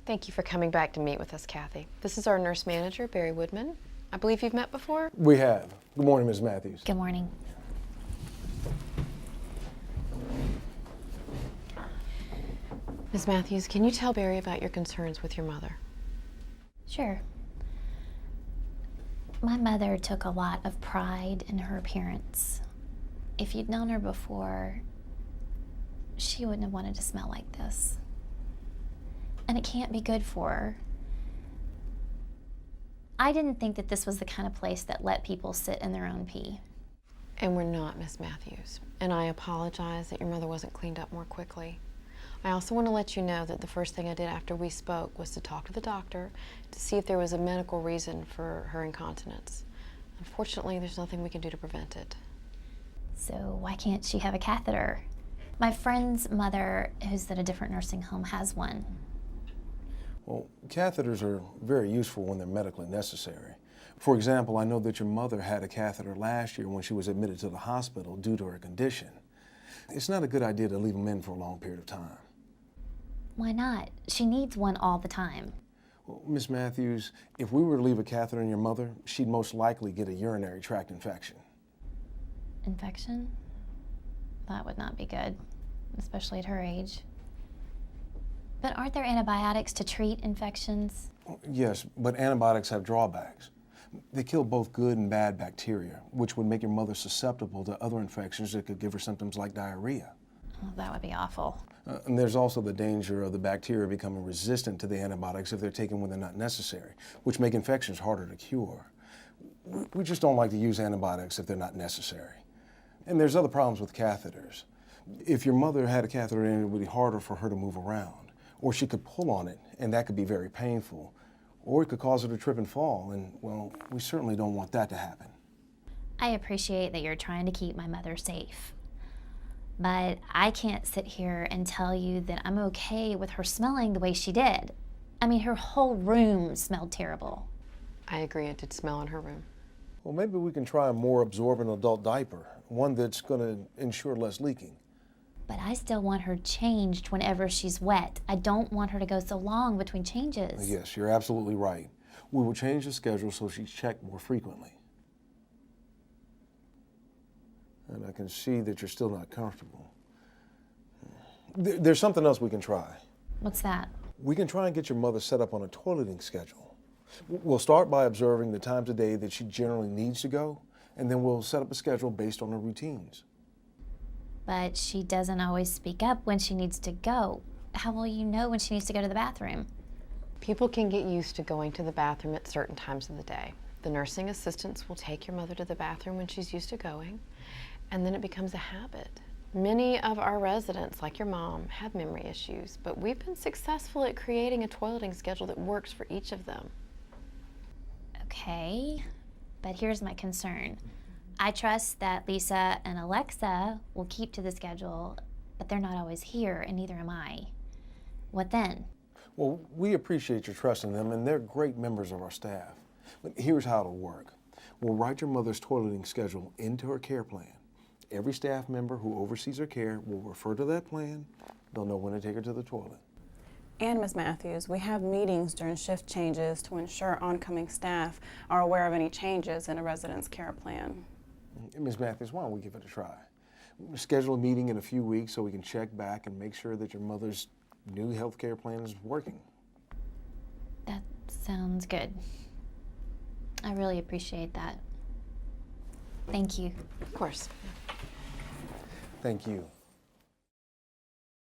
Thank you for coming back to meet with us, Kathy. This is our nurse manager, Barry Woodman. I believe you've met before? We have. Good morning, Ms. Matthews. Good morning. Ms. Matthews, can you tell Barry about your concerns with your mother? Sure. My mother took a lot of pride in her appearance. If you'd known her before, she wouldn't have wanted to smell like this. And it can't be good for her. I didn't think that this was the kind of place that let people sit in their own pee. And we're not, Ms. Matthews. And I apologize that your mother wasn't cleaned up more quickly. I also want to let you know that the first thing I did after we spoke was to talk to the doctor to see if there was a medical reason for her incontinence. Unfortunately, there's nothing we can do to prevent it. So why can't she have a catheter? My friend's mother, who's at a different nursing home, has one. Well, catheters are very useful when they're medically necessary. For example, I know that your mother had a catheter last year when she was admitted to the hospital due to her condition. It's not a good idea to leave them in for a long period of time. Why not? She needs one all the time. Well, Ms. Matthews, if we were to leave a catheter in your mother, she'd most likely get a urinary tract infection. Infection? That would not be good, especially at her age. But aren't there antibiotics to treat infections? Yes, but antibiotics have drawbacks. They kill both good and bad bacteria, which would make your mother susceptible to other infections that could give her symptoms like diarrhea. Oh, that would be awful. And there's also the danger of the bacteria becoming resistant to the antibiotics if they're taken when they're not necessary, which make infections harder to cure. We just don't like to use antibiotics if they're not necessary. And there's other problems with catheters. If your mother had a catheter in, it would be harder for her to move around, or she could pull on it, and that could be very painful. Or it could cause her to trip and fall, and, well, we certainly don't want that to happen. I appreciate that you're trying to keep my mother safe. But I can't sit here and tell you that I'm okay with her smelling the way she did. I mean, her whole room smelled terrible. I agree, it did smell in her room. Well, maybe we can try a more absorbent adult diaper, one that's going to ensure less leaking. But I still want her changed whenever she's wet. I don't want her to go so long between changes. Yes, you're absolutely right. We will change the schedule so she's checked more frequently. And I can see that you're still not comfortable. There's something else we can try. What's that? We can try and get your mother set up on a toileting schedule. We'll start by observing the times of day that she generally needs to go, and then we'll set up a schedule based on her routines. But she doesn't always speak up when she needs to go. How will you know when she needs to go to the bathroom? People can get used to going to the bathroom at certain times of the day. The nursing assistants will take your mother to the bathroom when she's used to going, and then it becomes a habit. Many of our residents, like your mom, have memory issues, but we've been successful at creating a toileting schedule that works for each of them. Okay, but here's my concern. I trust that Lisa and Alexa will keep to the schedule, but they're not always here, and neither am I. What then? Well, we appreciate your trust in them, and they're great members of our staff. But here's how it'll work. We'll write your mother's toileting schedule into her care plan. Every staff member who oversees her care will refer to that plan. They'll know when to take her to the toilet. And Ms. Matthews, we have meetings during shift changes to ensure oncoming staff are aware of any changes in a resident's care plan. Ms. Matthews, why don't we give it a try? We'll schedule a meeting in a few weeks so we can check back and make sure that your mother's new health care plan is working. That sounds good. I really appreciate that. Thank you. Of course. Thank you.